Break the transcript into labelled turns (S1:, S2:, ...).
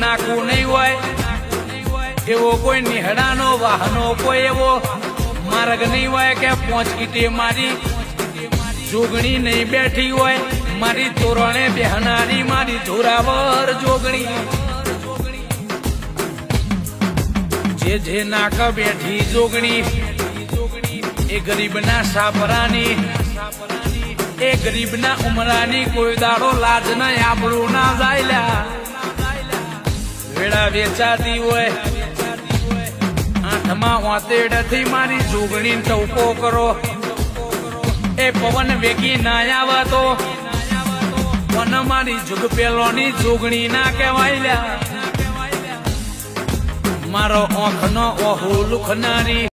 S1: નાખવું નહીં હોય, એવો કોઈ નિહડાનો વાહનો કોઈ એવો માર્ગ નહીં હોય કે 5 કીટે મારી જોગણી નહીં બેઠી હોય, મારી તોરણે બેહનારી મારી જોરાવર જોગણી જે નાક બેઠી જોગણી એ ગરીબના સાપરાની, એ ગરીબના ઉમરાની કોઈ દાડો લાજ ના આબરૂ ના જાયલા વેળા વેચાતી હોય, આઠમાં વાતેડથી મારી જોગણી ટવકો કરો, એ પવન વેગી ના આવે તો વન મારી જુગ પેલોની જોગણી ના કહેવાય લ્યા, મારો આંખનો ઓહુ લુખનારી